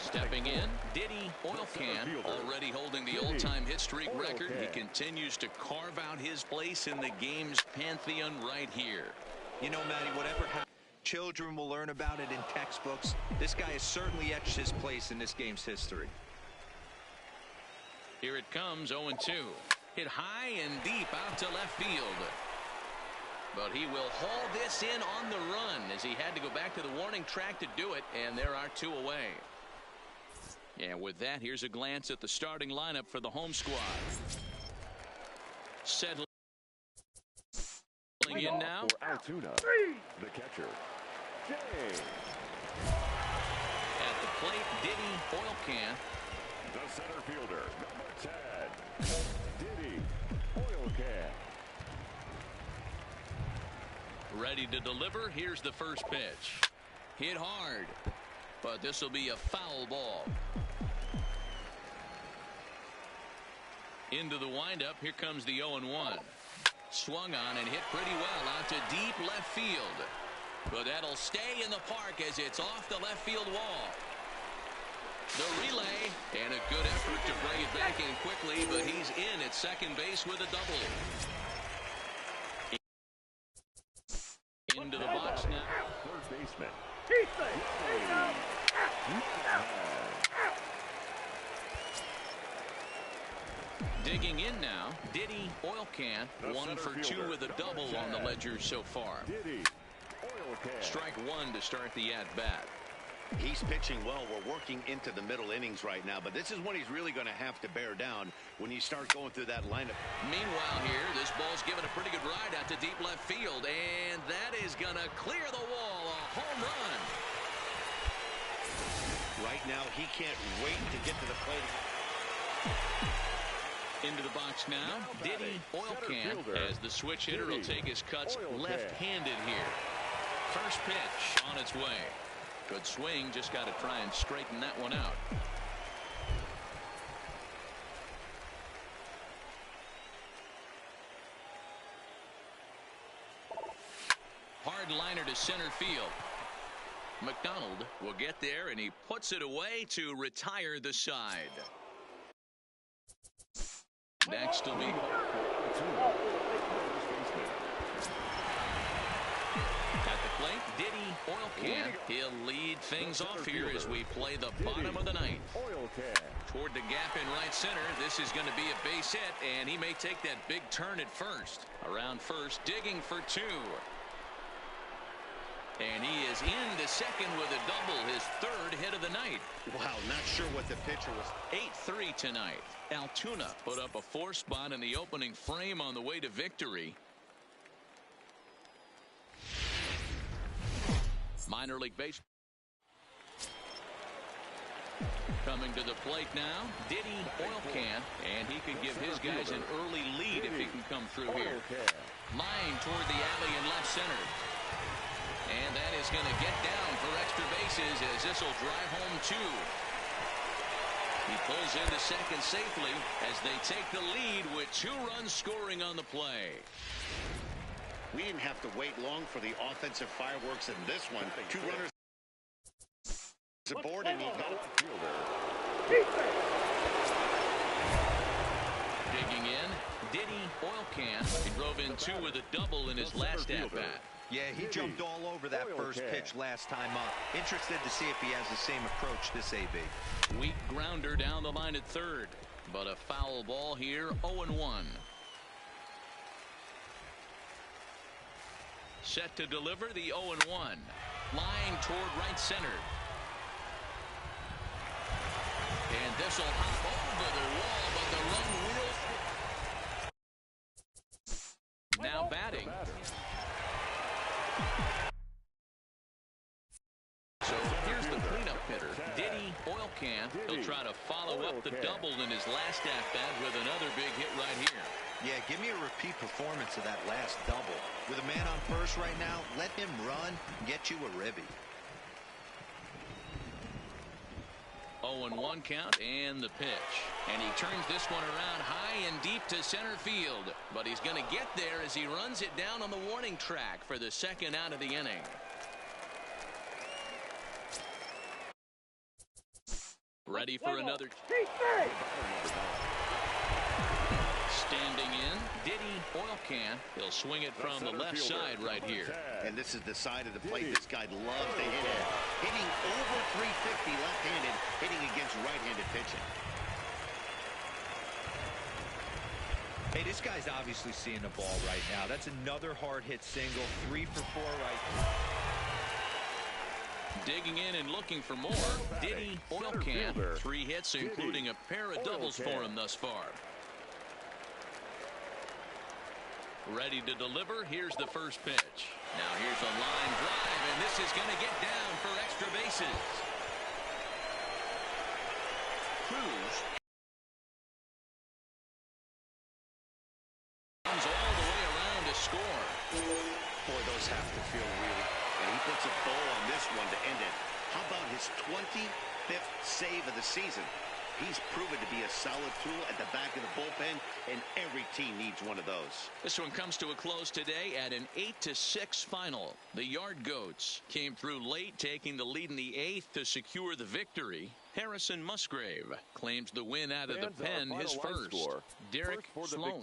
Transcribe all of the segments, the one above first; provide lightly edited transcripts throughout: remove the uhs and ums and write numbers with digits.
Stepping in, Diddy Oil Can, already holding the all-time hit streak record. He continues to carve out his place in the game's pantheon right here. You know, Matty, whatever happens, children will learn about it in textbooks. This guy has certainly etched his place in this game's history. Here it comes, 0-2. Hit high and deep out to left field. But he will haul this in on the run as he had to go back to the warning track to do it, and there are 2 away. And with that, here's a glance at the starting lineup for the home squad. Settling in now. For Altoona, the catcher, Jay. At the plate, Diddy Oil Can. The center fielder, number 10, Diddy Oil Can. Ready to deliver. Here's the first pitch. Hit hard, but this will be a foul ball. Into the windup. Here comes the 0-1. Swung on and hit pretty well out to deep left field. But that'll stay in the park as it's off the left field wall. The relay, and a good effort to bring it back in quickly, but he's in at second base with a double. Into the box now. Third baseman. Digging in now, Diddy Oil Can, 1 for 2 with a double on the ledger so far. Diddy Oil Can. Strike 1 to start the at-bat. He's pitching well. We're working into the middle innings right now, but this is when he's really going to have to bear down when you start going through that lineup. Meanwhile here, this ball's given a pretty good ride out to deep left field, and that is going to clear the wall. A home run. Right now, he can't wait to get to the plate. Into the box now, Diddy Oil Can, as the switch hitter will take his cuts left-handed here. First pitch on its way. Good swing, just got to try and straighten that one out. Hard liner to center field. McDonald will get there, and he puts it away to retire the side. Next will be at the plate, Diddy Oil Can. He'll lead things off here as we play the bottom of the ninth. Toward the gap in right center. This is going to be a base hit, and he may take that big turn at first. Around first, digging for 2. And he is into second with a double, his 3rd hit of the night. Wow, not sure what the pitcher was. 8-3 tonight. Altoona put up a 4 spot in the opening frame on the way to victory. Minor league baseball. Coming to the plate now, Diddy Oil Can, and he could give his guys an early lead if he can come through here. Line toward the alley in left center. And that is going to get down for extra bases as this will drive home 2. He pulls into second safely as they take the lead with 2 runs scoring on the play. We didn't have to wait long for the offensive fireworks in this one. 2 runners aboard, and he got it. Digging in, Diddy Oil Can. He drove in 2 with a double in his last at-bat. Yeah, he jumped all over that first pitch last time up. Interested to see if he has the same approach this AB. Weak grounder down the line at third, but a foul ball here, 0-1. Set to deliver the 0-1. Line toward right center. And this will hop over the wall, but the run will. Now batting. So here's the cleanup hitter, Diddy Oil Can. He'll try to follow up the double in his last at-bat with another big hit right here. Yeah, give me a repeat performance of that last double. With a man on first right now, let him run and get you a ribby. 0-1 count and the pitch. And he turns this one around high and deep to center field. But he's going to get there as he runs it down on the warning track for the 2nd out of the inning. Ready for another. Standing in, Diddy Oil Can. He'll swing it from the left side right here. And this is the side of the plate this guy loves to hit at. Hitting over 350 left-handed, hitting against right-handed pitching. Hey, this guy's obviously seeing the ball right now. That's another hard hit single. 3 for 4 right now. Digging in and looking for more. Diddy Oil Can. 3 hits, including a pair of doubles for him thus far. Ready to deliver. Here's the first pitch. Now here's a line drive, and this is going to get down for extra bases. Cruz comes all the way around to score. Boy, those have to feel really. And he puts a bow on this one to end it. How about his 25th save of the season? He's proven to be a solid tool at the back of the bullpen, and every team needs one of those. This one comes to a close today at an 8-6 final. The Yard Goats came through late, taking the lead in the 8th to secure the victory. Harrison Musgrave claims the win out of the pen, his first. Derek Sloan.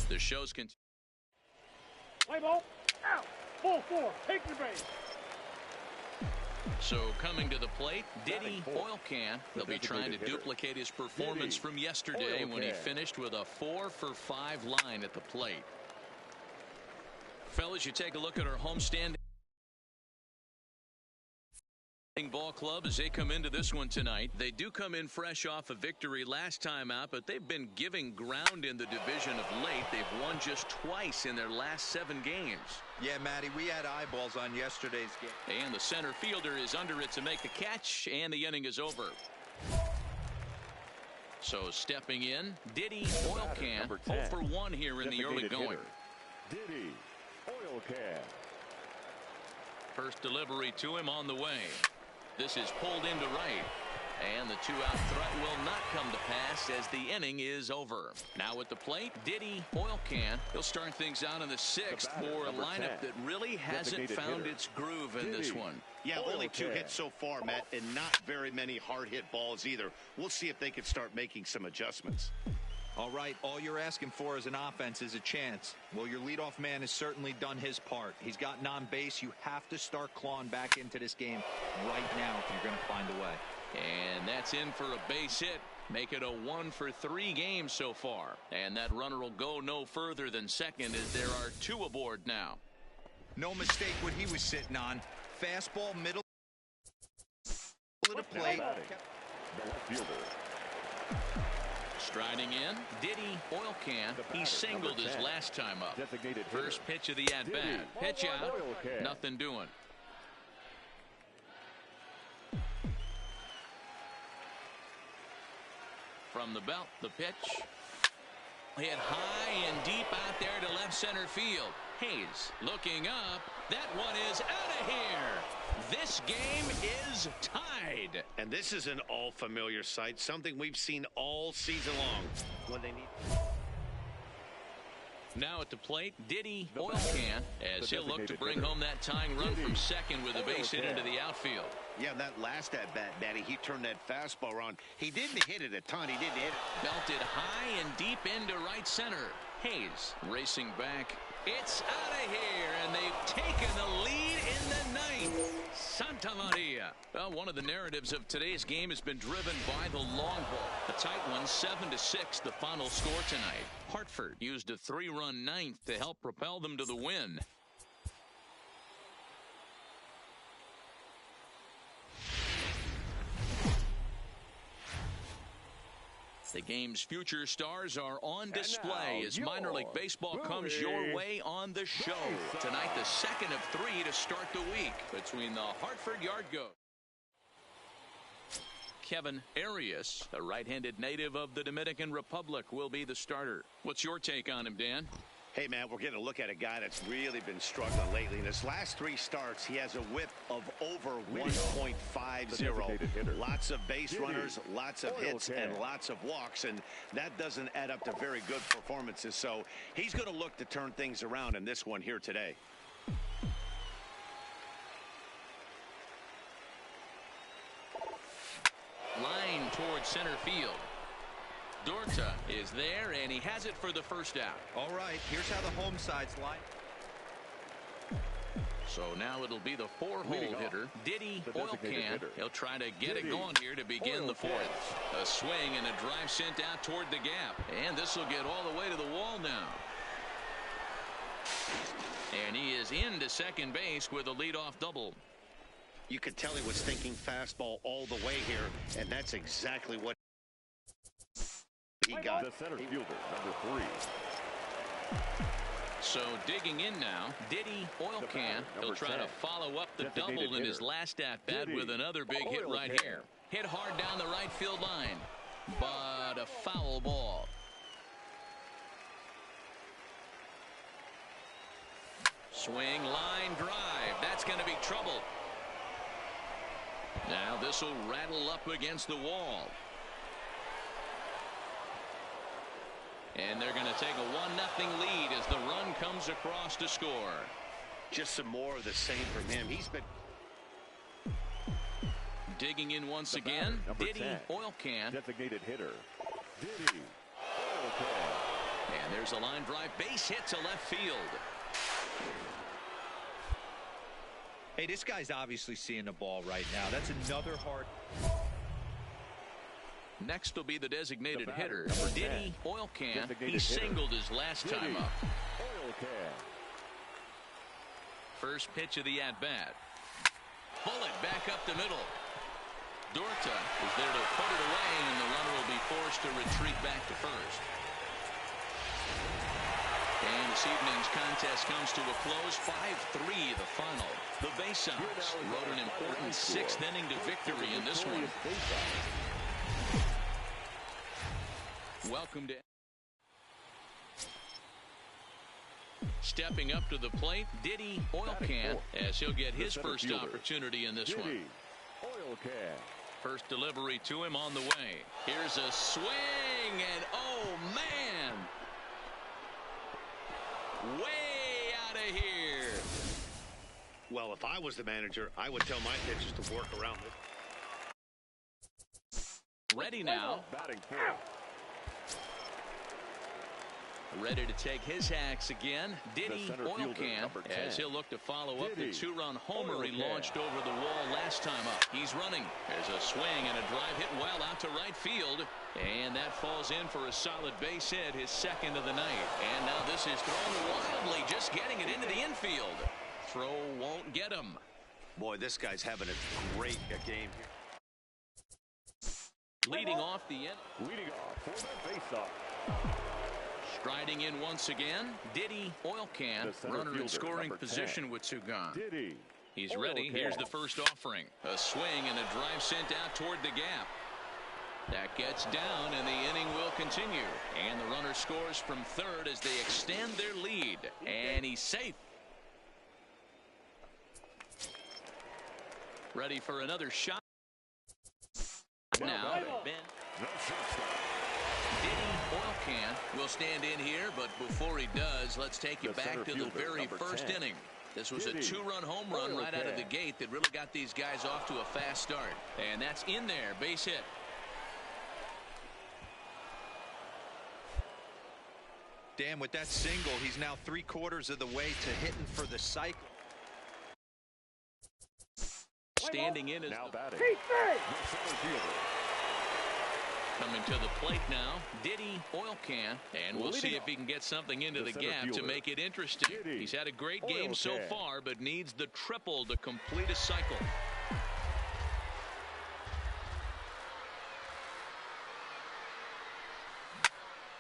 The show's continue. Play ball. Out. Ball 4. Take the base. So coming to the plate, Diddy Oil Can. They'll be trying to duplicate his performance from yesterday when he finished with a 4 for 5 line at the plate. Fellas, you take a look at our homestand ball club as they come into this one tonight. They do come in fresh off a victory last time out, but they've been giving ground in the division of late. They've won just twice in their last 7 games. Yeah, Matty, we had eyeballs on yesterday's game. And the center fielder is under it to make the catch, and the inning is over. So stepping in, Diddy Oil Can. 0 for 1 here in the early going. Diddy Oil Can. First delivery to him on the way. This is pulled into right. And the 2-out threat will not come to pass as the inning is over. Now at the plate, Diddy Oil Can. He'll start things out in the 6th for a lineup that really hasn't found its groove in this one. Yeah, only 2 hits so far, Matt, and not very many hard hit balls either. We'll see if they can start making some adjustments. All right, all you're asking for as an offense is a chance. Well, your leadoff man has certainly done his part. He's gotten on base. You have to start clawing back into this game right now if you're going to find a way. And that's in for a base hit. Make it a 1-for-3 game so far. And that runner will go no further than second as there are 2 aboard now. No mistake what he was sitting on. Fastball, middle of the plate. The left fielder. Striding in, Diddy Oil Can. He singled his last time up. First pitch of the at-bat. Pitch out. Nothing doing. From the belt, the pitch. Hit high and deep out there to left center field. Hayes looking up. That one is out of here. This game is tied. And this is an all-familiar sight, something we've seen all season long. When they need. Now at the plate, Diddy Oil Can, as he'll look to bring home that tying run from second with a base hit into the outfield. Yeah, that last at-bat, Matty, he turned that fastball around. He didn't hit it a ton. He didn't hit it. Belted high and deep into right center. Hayes racing back. It's out of here, and they've taken the lead in the ninth. Santa Maria. Well, one of the narratives of today's game has been driven by the long ball. A tight one, 7-6, the final score tonight. Hartford used a 3-run ninth to help propel them to the win. The game's future stars are on display as minor league baseball comes your way on the show. Tonight, the second of 3 to start the week between the Hartford Yard Goats. Kevin Arias, a right-handed native of the Dominican Republic, will be the starter. What's your take on him, Dan? Hey, man, we're getting a look at a guy that's really been struggling lately. In his last 3 starts, he has a whip of over 1.50. Lots of base runners, lots of hits, and lots of walks, and that doesn't add up to very good performances. So he's going to look to turn things around in this one here today. Line towards center field. Dorta is there, and he has it for the first out. All right, here's how the home side's line. So now it'll be the 4-hole hitter, Diddy Oil Can. He'll try to get it going here to begin the 4th. A swing and a drive sent out toward the gap. And this will get all the way to the wall now. And he is into second base with a leadoff double. You could tell he was thinking fastball all the way here, and that's exactly what he got. The center fielder, number 3. So digging in now, Diddy Oil Can. He'll try to follow up the double in his last at-bat with another big hit right here. Hit hard down the right field line, but a foul ball. Swing, line drive. That's going to be trouble. Now this will rattle up against the wall. And they're going to take a 1-0 lead as the run comes across to score. Just some more of the same from him. He's been digging in once again. Diddy Oil Can. Designated hitter, Diddy Oil Can. And there's a line drive base hit to left field. Hey, this guy's obviously seeing the ball right now. That's another hard. Next will be the designated hitter, Diddy Oil Can. He singled his last time up. Oil Can. First pitch of the at-bat. Bullet back up the middle. Dorta is there to put it away, and the runner will be forced to retreat back to first. And this evening's contest comes to a close. 5-3 the final. The Bay Sox wrote an important 6th inning to victory in this one. Welcome to stepping up to the plate, Diddy Oil Can, as he'll get his first opportunity in this one. Oil Can. First delivery to him on the way. Here's a swing, and oh man, way out of here. Well, if I was the manager, I would tell my pitchers to work around it. Ready now. Batting 4. Ready to take his hacks again. Diddy Oil Can, as he'll look to follow up the two-run homer he launched over the wall last time up. He's running. There's a swing and a drive hit well out to right field. And that falls in for a solid base hit, his second of the night. And now this is thrown wildly, just getting it into the infield. Throw won't get him. Boy, this guy's having a great game here. Leading off the end. Leading off for the faceoff. Striding in once again, Diddy Oil Can, runner in scoring position with two gone. Diddy. He's ready. Here's the first offering. A swing and a drive sent out toward the gap. That gets down, and the inning will continue. And the runner scores from third as they extend their lead. And he's safe. Ready for another shot. Now, Ben. Diddy Oil Can will stand in here, but before he does, let's take you back to the very first inning. This was a two-run home run right out of the gate that really got these guys off to a fast start. And that's in there, base hit. Dan, with that single, he's now 3/4 of the way to hitting for the cycle. Standing in is now batting. Coming to the plate now, Diddy Oil Can, and we'll see if he can get something into the gap to make it interesting. He's had a great game so far, but needs the triple to complete a cycle.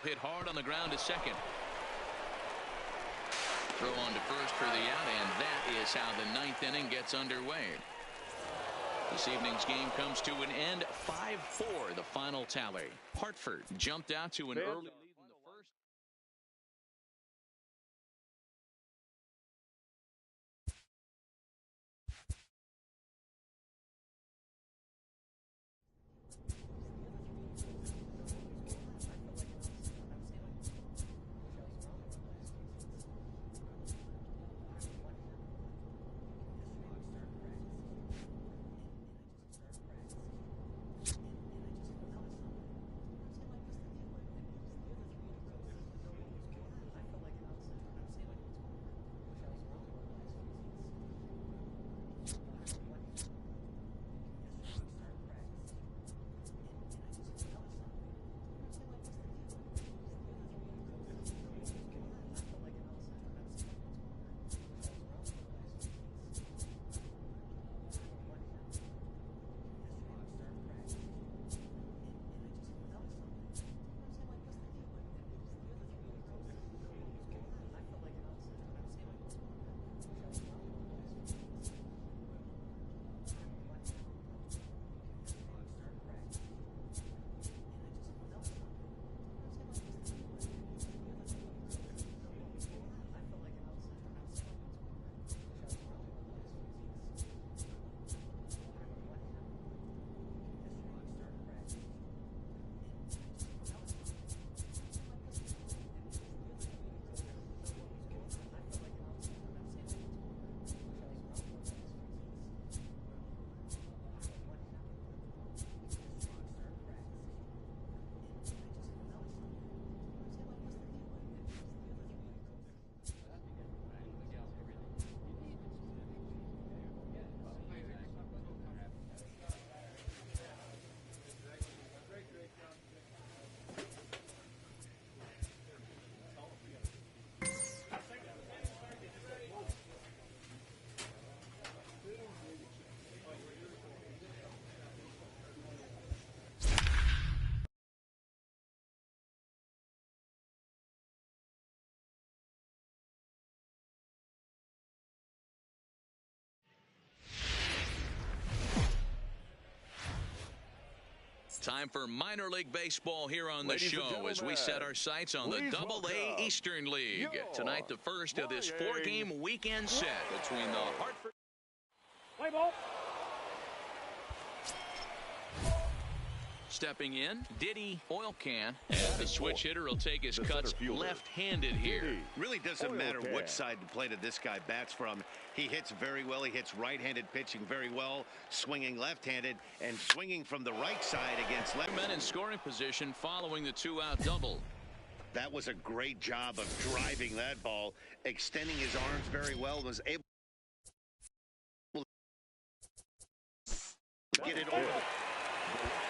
Hit hard on the ground to second. Throw on to first for the out, and that is how the ninth inning gets underway. This evening's game comes to an end, 5-4, the final tally. Hartford jumped out to an early lead in the first. Time for minor league baseball here on the show as we set our sights on the Double-A Eastern League. Tonight, the first of this four-game weekend set between the Hartford. Play ball. Stepping in, Diddy Oil Can. And the switch hitter will take his cuts left-handed here. Really doesn't matter which side the plate of this guy bats from. He hits very well. He hits right-handed pitching very well, swinging left-handed, and swinging from the right side against left. Men in scoring position following the two-out double. That was a great job of driving that ball, extending his arms very well, was able to get it over.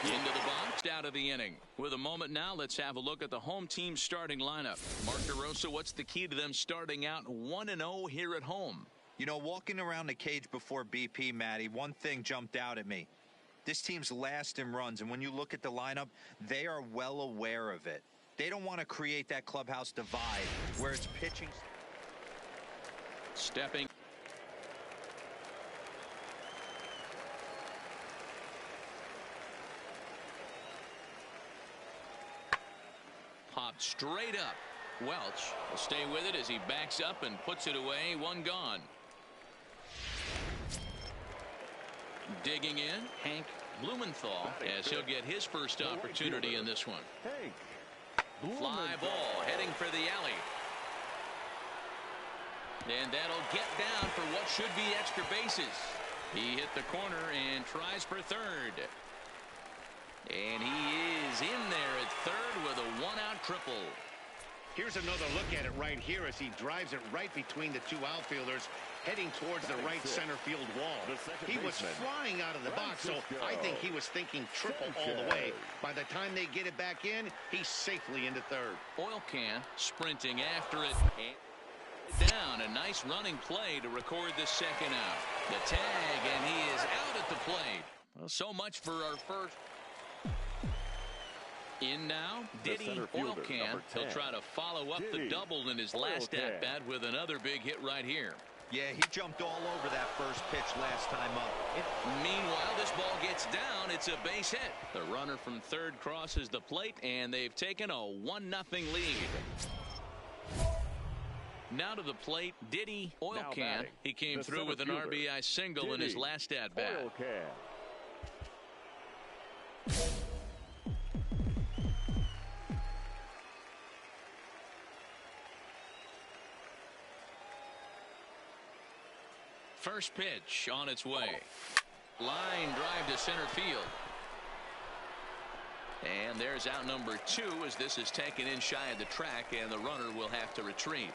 Into the box, out of the inning. With a moment now, let's have a look at the home team starting lineup. Mark DeRosa, what's the key to them starting out 1-0 here at home? You know, walking around the cage before BP, Matty, one thing jumped out at me. This team's last in runs, and when you look at the lineup, they are well aware of it. They don't want to create that clubhouse divide where it's pitching. Stepping. Popped straight up. Welch will stay with it as he backs up and puts it away. One gone. Digging in, Hank Blumenthal, as he'll get his first opportunity in this one. Fly ball heading for the alley. And that'll get down for what should be extra bases. He hit the corner and tries for third. And he is in there at third with a one-out triple. Here's another look at it right here as he drives it right between the two outfielders, heading towards the right center field wall. He was flying out of the box, so I think he was thinking triple all the way. By the time they get it back in, he's safely into third. Oil can sprinting after it. Down, a nice running play to record the second out. The tag, and he is out at the plate. Well, so much for our first. In now, Diddy Oil Can. He'll try to follow up the double in his last at-bat with another big hit right here. Yeah, he jumped all over that first pitch last time up. Meanwhile, this ball gets down. It's a base hit. The runner from third crosses the plate, and they've taken a 1-0 lead. Now to the plate, Diddy Oil Can. He came through with an RBI single in his last at-bat. First pitch on its way. Line drive to center field. And there's out number 2 as this is taken in shy of the track, and the runner will have to retreat.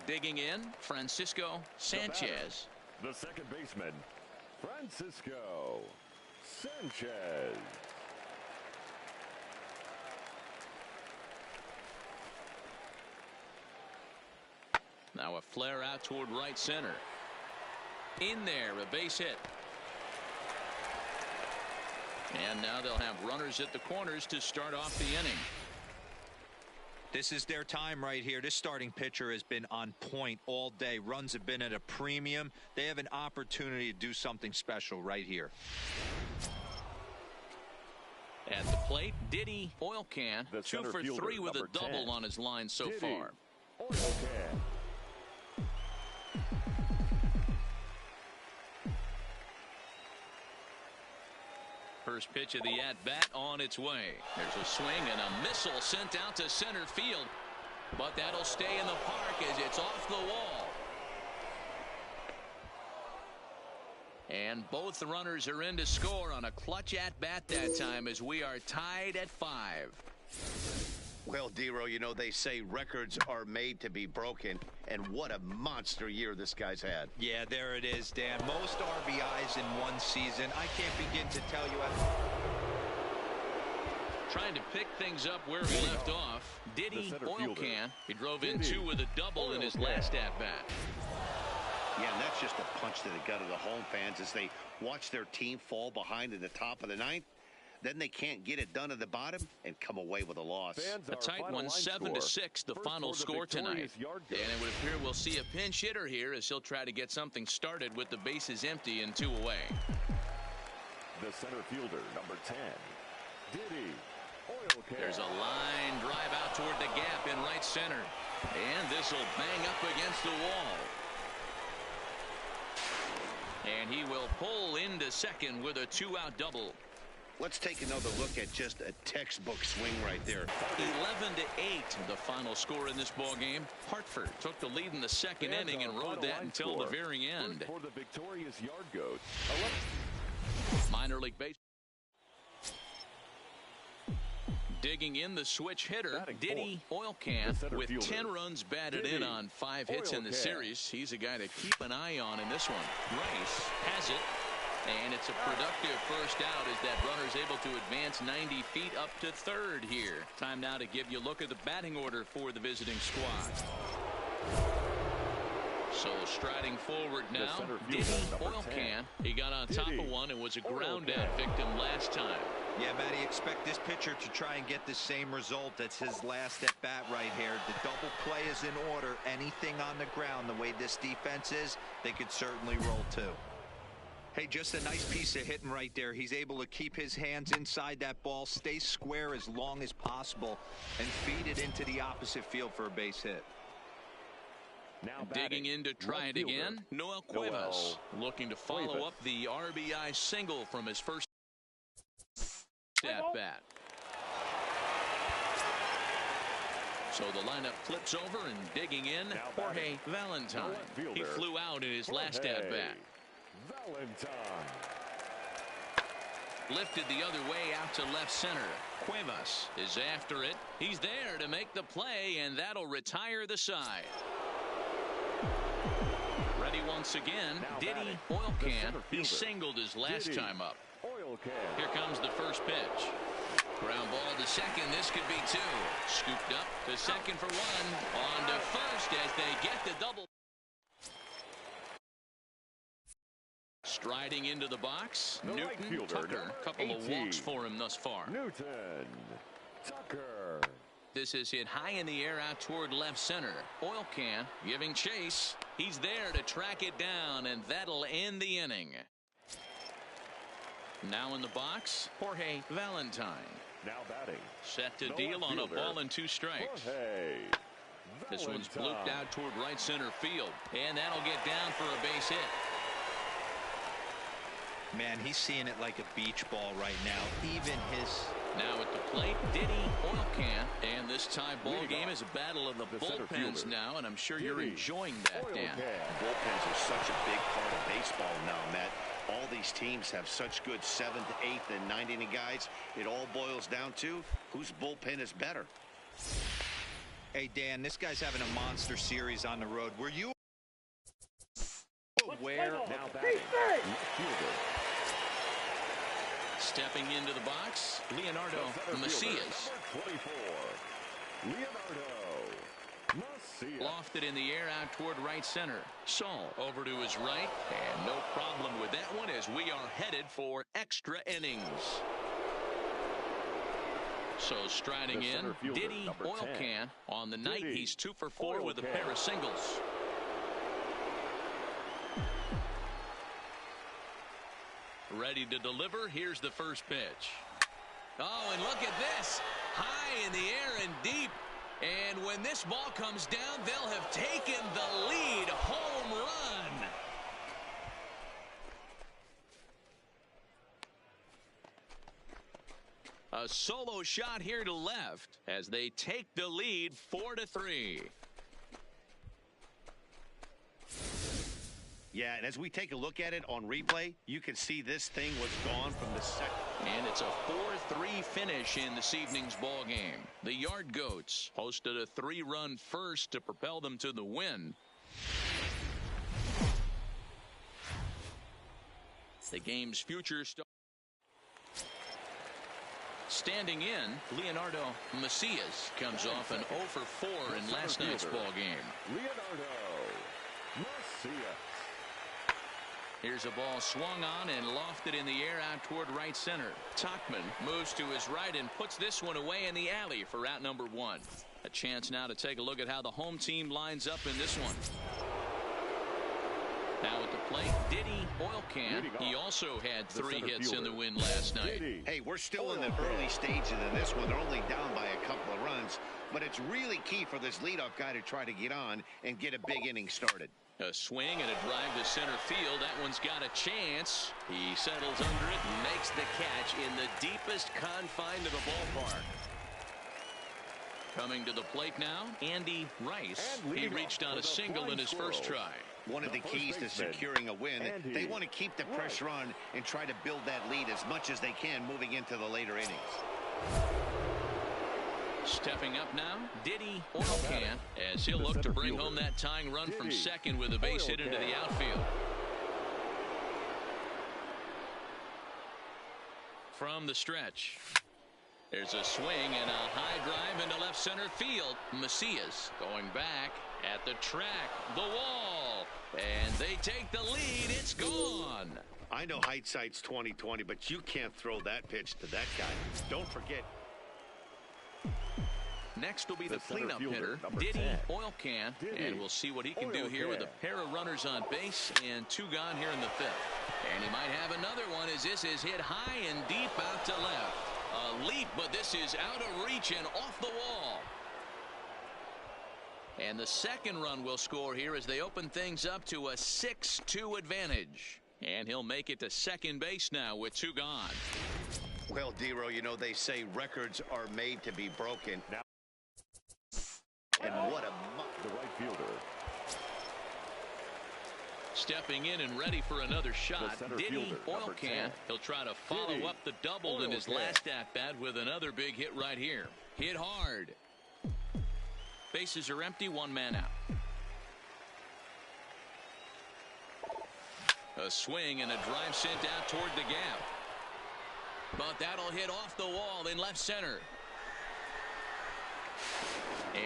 Digging in, Francisco Sanchez. The second baseman, Francisco Sanchez. Now a flare out toward right center. In there, a base hit. And now they'll have runners at the corners to start off the inning. This is their time right here. This starting pitcher has been on point all day. Runs have been at a premium. They have an opportunity to do something special right here. At the plate, Diddy Oil Can. 2 for 3 with a double on his line so far. Oil Can. First pitch of the at-bat on its way. There's a swing and a missile sent out to center field. But that'll stay in the park as it's off the wall. And both the runners are in to score on a clutch at-bat that time as we are tied at 5. Well, Dero, you know, they say records are made to be broken, and what a monster year this guy's had. Yeah, there it is, Dan. Most RBIs in one season. I can't begin to tell you. Trying to pick things up where he left off. Diddy Oil Can. He drove in 2 with a double in his last at-bat. Yeah, and that's just a punch to the gut of the home fans as they watch their team fall behind in the top of the ninth. Then they can't get it done at the bottom and come away with a loss. A tight one, 7-6, the final score tonight. And it would appear we'll see a pinch hitter here as he'll try to get something started with the bases empty and 2 away. The center fielder, number 10, Diddy Oil Can. There's a line drive out toward the gap in right center. And this will bang up against the wall. And he will pull into second with a 2-out double. Let's take another look at just a textbook swing right there. 11-8, the final score in this ball game. Hartford took the lead in the second inning and rode that until the very end. For the victorious Yard Goats. Minor league baseball. Digging in the switch hitter, Diddy Oil Can, with 10 runs batted in on 5 hits in the series. He's a guy to keep an eye on in this one. Rice has it, and it's a productive first out as that runner is able to advance 90 feet up to third here. Time now to give you a look at the batting order for the visiting squad. So striding forward now, Diddy Oil Can. He got on top of one and was a ground out victim last time. Yeah, Matty, expect this pitcher to try and get the same result. That's his last at bat right here. The double play is in order. Anything on the ground, the way this defense is, they could certainly roll too. Hey, just a nice piece of hitting right there. He's able to keep his hands inside that ball, stay square as long as possible, and feed it into the opposite field for a base hit. Now digging in to try it again, Noel Cuevas looking to follow up the RBI single from his first at bat. So the lineup flips over and digging in, Jorge Valentine. He flew out in his last at bat. Valentine. Lifted the other way out to left center. Cuevas is after it. He's there to make the play, and that'll retire the side. Ready once again, Diddy Oil Can. He singled his last time up. Here comes the first pitch. Ground ball to second. This could be two. Scooped up to second for one. On to first as they get the double. Striding into the box, Newton Tucker. A couple of walks for him thus far. Newton Tucker. This is hit high in the air out toward left center. Oil Can giving chase. He's there to track it down, and that'll end the inning. Now in the box, Jorge Valentine. Now batting. Set to deal on a ball and 2 strikes. This one's blooped out toward right center field, and that'll get down for a base hit. Man, he's seeing it like a beach ball right now. Even his... Now at the plate, Diddy Oil Can. And this tie ball game is a battle of the bullpens now, and I'm sure you're enjoying that, Dan. Bullpens are such a big part of baseball now, Matt. All these teams have such good 7th, 8th, and 9th inning guys. It all boils down to whose bullpen is better. Hey, Dan, this guy's having a monster series on the road. Were you aware? Now batting. Stepping into the box, Leonardo Macias. 24. Leonardo Macias. Lofted in the air out toward right center. Saul over to his right, and no problem with that one as we are headed for extra innings. So striding in, Diddy Oil Can. On the night, he's 2 for 4 with a pair of singles. Ready to deliver. Here's the first pitch. Oh, and look at this. High in the air and deep. And when this ball comes down, they'll have taken the lead. Home run. A solo shot here to left as they take the lead 4-3. Yeah, and as we take a look at it on replay, you can see this thing was gone from the second. And it's a 4-3 finish in this evening's ball game. The Yard Goats posted a 3-run first to propel them to the win. The game's future standing in, Leonardo Macias comes off an 0 for 4 in last night's ball game. Leonardo Macias. Here's a ball swung on and lofted in the air out toward right center. Tachman moves to his right and puts this one away in the alley for out number 1. A chance now to take a look at how the home team lines up in this one. Now at the plate, Diddy Oil Can. He also had 3 hits in the win last night. Hey, we're still in the early stages of this one. They're only down by a couple of runs, but it's really key for this leadoff guy to try to get on and get a big inning started. A swing and a drive to center field. That one's got a chance. He settles under it and makes the catch in the deepest confine of the ballpark. Coming to the plate now, Andy Rice. He reached on a single in his first try. One of the keys to securing a win, they want to keep the pressure on and try to build that lead as much as they can moving into the later innings. Stepping up now, Diddy Oilcan, as he'll look to bring home that tying run from second with a base hit into the outfield. From the stretch, there's a swing and a high drive into left center field. Macias going back at the track, the wall, and they take the lead. It's gone. I know hindsight's 20/20, but you can't throw that pitch to that guy. Don't forget. Next will be the cleanup hitter, Diddy Oilcan, and we'll see what he can do here with a pair of runners on base and 2 gone here in the 5th. And he might have another one as this is hit high and deep out to left. A leap, but this is out of reach and off the wall. And the second run will score here as they open things up to a 6-2 advantage. And he'll make it to second base now with 2 gone. Well, Dero, you know, they say records are made to be broken. And what a the right fielder. Stepping in and ready for another shot, Diddy Oilcan. He'll try to follow up the double in his last at-bat with another big hit right here. Hit hard. Bases are empty, 1 man out. A swing and a drive sent out toward the gap. But that'll hit off the wall in left center.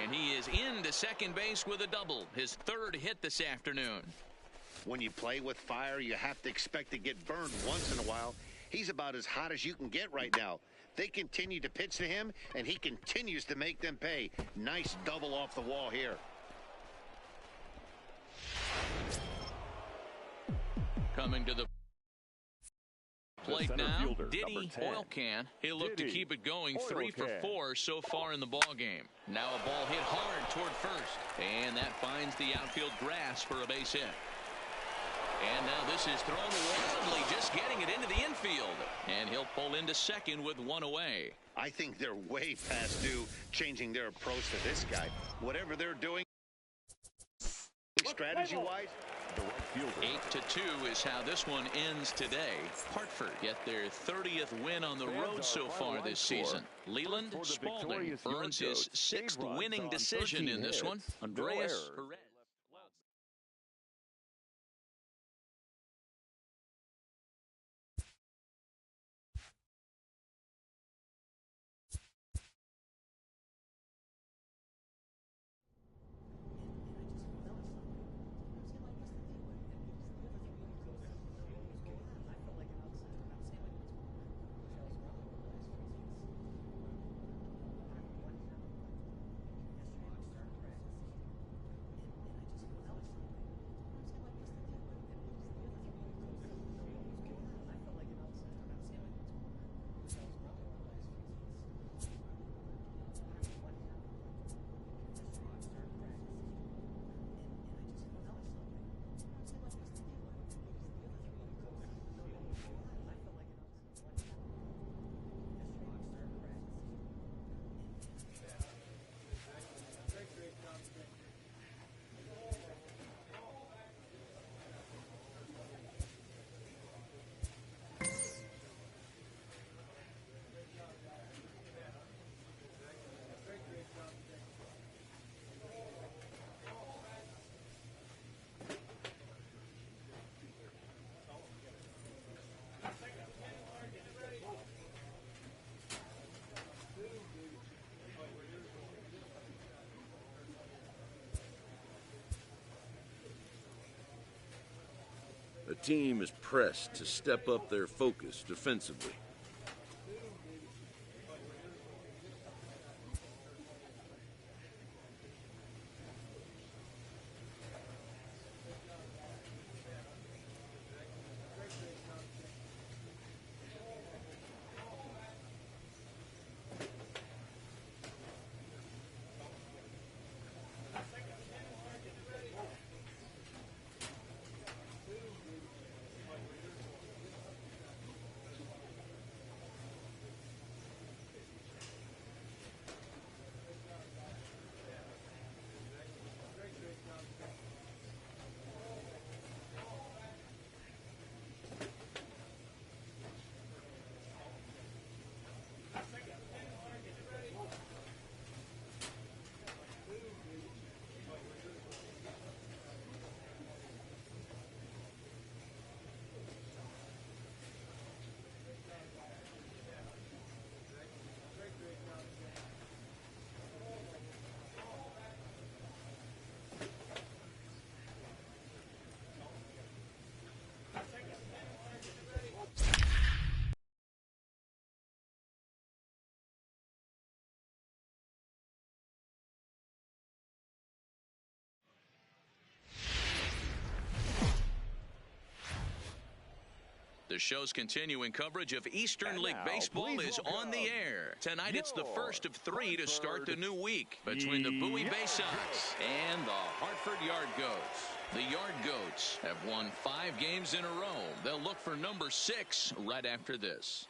And he is into second base with a double, his 3rd hit this afternoon. When you play with fire, you have to expect to get burned once in a while. He's about as hot as you can get right now. They continue to pitch to him, and he continues to make them pay. Nice double off the wall here. Coming to the plate now, Diddy Oilcan. He'll look to keep it going 3 for 4 so far in the ball game. Now a ball hit hard toward first, and that finds the outfield grass for a base hit. And now this is thrown wildly, just getting it into the infield, and he'll pull into second with 1 away. I think they're way past due changing their approach to this guy. Whatever they're doing strategy-wise. 8-2 is how this one ends today. Hartford get their 30th win on the road so far this season. Leland Spalding earns his 6th winning decision in this one. Andreas Perez. The team is pressed to step up their focus defensively. The show's continuing coverage of Eastern And League now, Baseball please is on the welcome air. Tonight it's the first of 3 to start the Hartford new week between the Bowie Bay Yard Sox Goats. and the Hartford Yard Goats. The Yard Goats have won 5 games in a row. They'll look for number 6 right after this.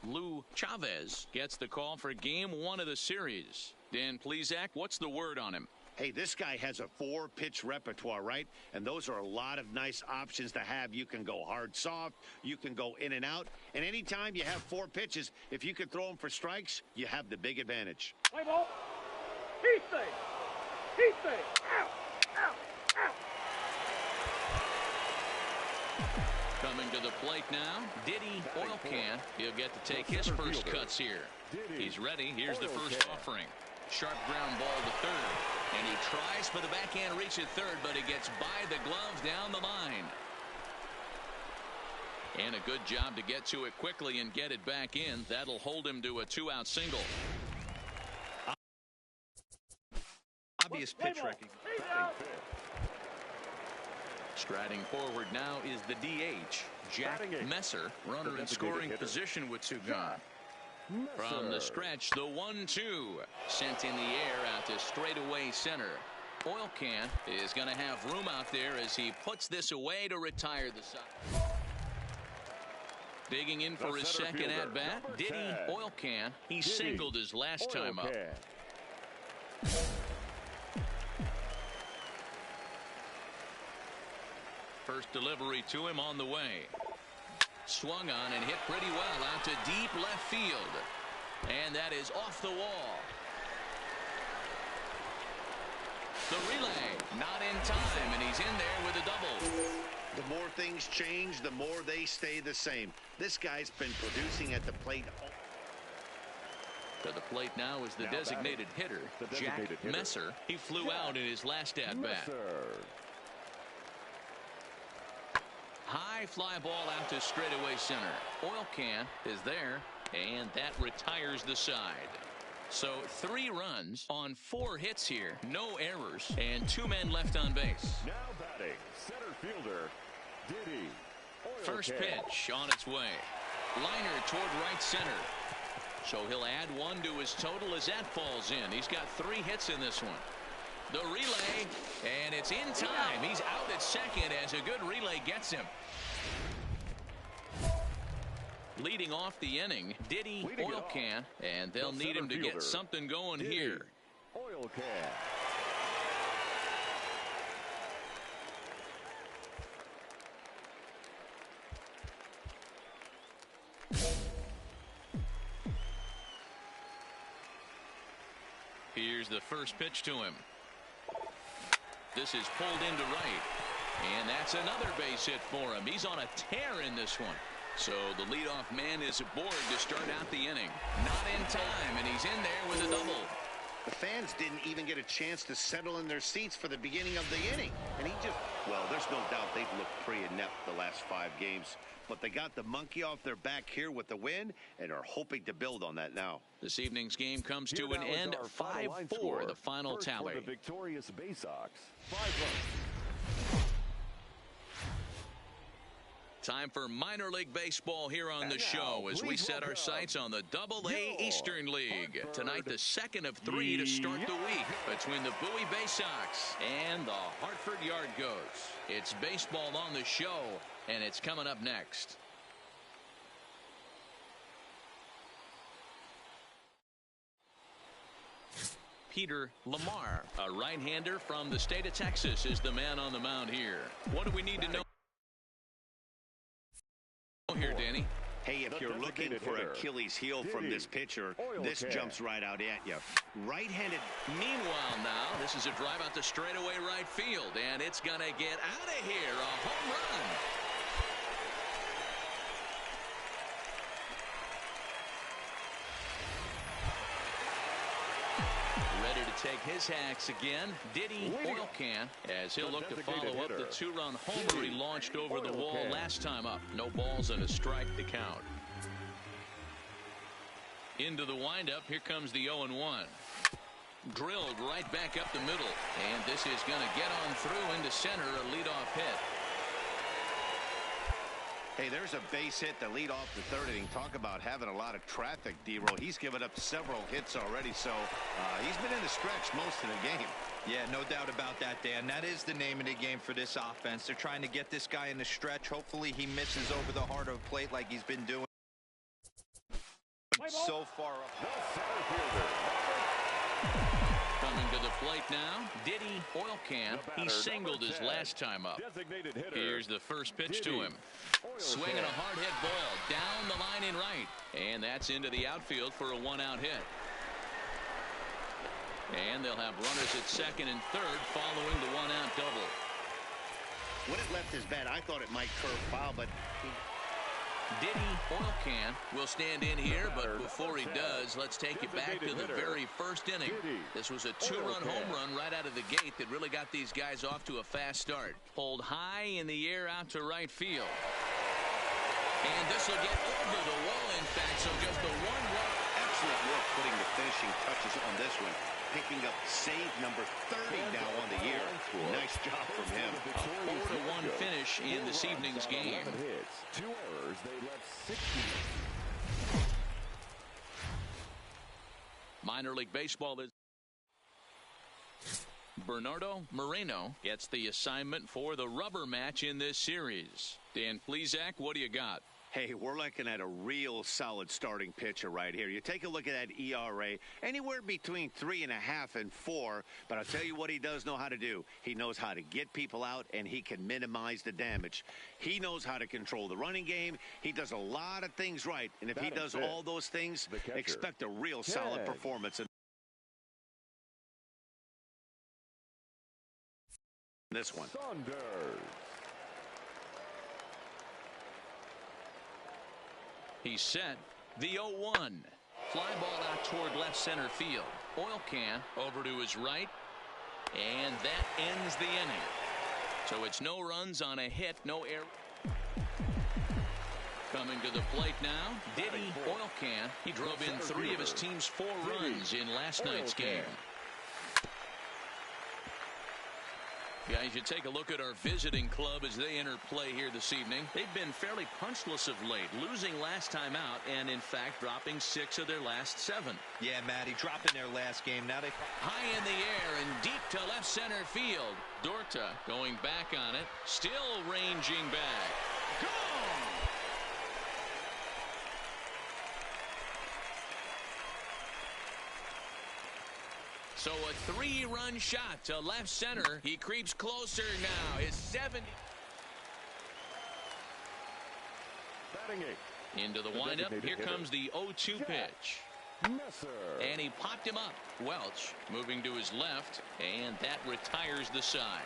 Lou Chavez gets the call for game 1 of the series. Dan Plesac, what's the word on him? Hey, this guy has a 4-pitch repertoire, right? And those are a lot of nice options to have. You can go hard, soft. You can go in and out. And anytime you have 4 pitches, if you can throw them for strikes, you have the big advantage. Play ball. He safe. He safe. Out. Out. Out. Coming to the plate now, Diddy Oil Can. He'll get to take his first cuts here. He's ready. Here's the first offering. Sharp ground ball to third. And he tries for the backhand reach at third, but he gets by the glove down the line. And a good job to get to it quickly and get it back in. That'll hold him to a 2-out single. Obvious pitch recognition. Striding forward now is the DH, Jack Messer, runner in scoring position with 2 gone. From the stretch, the 1-2 sent in the air out to straightaway center. Oil Can is going to have room out there as he puts this away to retire the side. Digging in for his second at bat, Diddy Oil Can. He singled his last time up. First delivery to him on the way. Swung on and hit pretty well out to deep left field. And that is off the wall. The relay not in time, and he's in there with a double. The more things change, the more they stay the same. This guy's been producing at the plate. To the plate now is the designated hitter, Jack Messer. He flew out in his last at-bat. High fly ball out to straightaway center. Oil Can is there, and that retires the side. So 3 runs on 4 hits here, no errors, and 2 men left on base. Now batting, center fielder, Diddy. First pitch on its way. Liner toward right center. So he'll add 1 to his total as that falls in. He's got 3 hits in this one. The relay, and it's in time. He's out at second as a good relay gets him. Leading off the inning, Diddy Oil Can, and they'll need him to get something going here. Oil Can. Here's the first pitch to him. This is pulled into right, and that's another base hit for him. He's on a tear in this one. So the leadoff man is aboard to start out the inning. Not in time, and he's in there with a double. The fans didn't even get a chance to settle in their seats for the beginning of the inning. And he just, well, there's no doubt they've looked pretty inept the last 5 games. But they got the monkey off their back here with the win and are hoping to build on that now. This evening's game comes to an end, 5-4, the final tally. For the victorious Bay Sox, 5 runs. Time for minor league baseball here on the show as we set our sights on the AA Eastern League. Tonight, the second of 3 to start the week between the Bowie Bay Sox and the Hartford Yard Goats. It's baseball on the show, and it's coming up next. Peter Lamar, a right-hander from the state of Texas, is the man on the mound here. What do we need to know here, Danny? Hey, if you're looking for Achilles heel from this pitcher, this jumps right out at you. Right-handed. Meanwhile now, this is a drive out to straightaway right field, and it's going to get out of here. A home run. Ready to take his hacks again, Diddy Oil Can, as he'll look to follow up the 2-run homer he launched over the wall last time up. No balls and a strike to count. Into the windup, here comes the 0-1. Drilled right back up the middle. And this is going to get on through into center, a leadoff hit. Hey, there's a base hit to lead off the third inning. Talk about having a lot of traffic, D-Roll. He's given up several hits already, so he's been in the stretch most of the game. Yeah, no doubt about that, Dan. That is the name of the game for this offense. They're trying to get this guy in the stretch. Hopefully he misses over the heart of the plate like he's been doing so far up. Coming to the plate now, Diddy Oil Can. He singled his last time up. Here's the first pitch to him. Swinging a hard hit ball down the line in right. And that's into the outfield for a one-out hit. And they'll have runners at second and third following the one-out double. When it left his bat, I thought it might curve foul, but Diddy Oil Can will stand in here, but before he does, let's take you back to the very first inning. This was a two-run home run right out of the gate that really got these guys off to a fast start. Pulled high in the air out to right field. And this will get over the wall, in fact, so just a one-run. Excellent work putting the finishing touches on this one. Picking up save number 30 now on the year. Nice job from him. A 4-1 finish in this evening's game. 2 errors. They left 60. Minor League Baseball is Bernardo Moreno gets the assignment for the rubber match in this series. Dan Plesac, what do you got? Hey, we're looking at a real solid starting pitcher right here. You take a look at that ERA, anywhere between 3.5 and 4. But I'll tell you what he does know how to do. He knows how to get people out, and he can minimize the damage. He knows how to control the running game. He does a lot of things right. And if he does all those things, expect a real solid performance in this one. He's set. The 0-1. Fly ball out toward left center field. Oil Can over to his right. And that ends the inning. So it's no runs on a hit, no error. Coming to the plate now, Diddy Oil Can. He drove in 3 of his team's 4 runs in last night's game. Guys, you take a look at our visiting club as they enter play here this evening. They've been fairly punchless of late, losing last time out and, in fact, dropping 6 of their last 7. Yeah, Matty, dropping their last game. Now they high in the air and deep to left center field. Dorta going back on it, still ranging back. Gone! So a 3-run shot to left center. He creeps closer now. His 70. Into the windup. Here comes the 0-2 pitch. And he popped him up. Welch moving to his left. And that retires the side.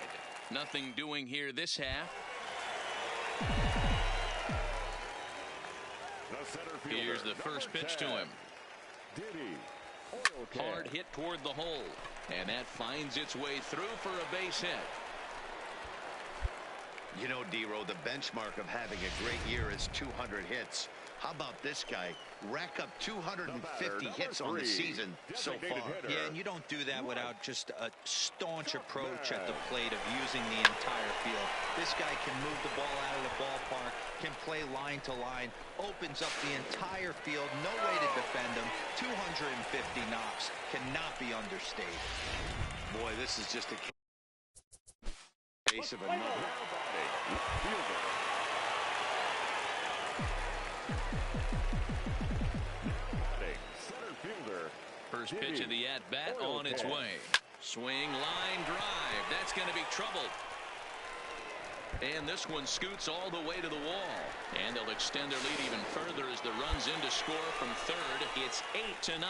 Nothing doing here this half. Here's the first pitch to him. Hard hit toward the hole. And that finds its way through for a base hit. You know, D-Row, the benchmark of having a great year is 200 hits. How about this guy? Rack up 250 hits on the season so far. Yeah, and you don't do that without just a staunch approach at the plate of using the entire field. This guy can move the ball out of the ballpark, can play line to line, opens up the entire field, no way to defend him. 250 knocks cannot be understated. Boy, this is just a case of another. First pitch of the at-bat on its way. Swing, line, drive. That's going to be trouble. And this one scoots all the way to the wall. And they'll extend their lead even further as the run's in to score from third. It's 8-0.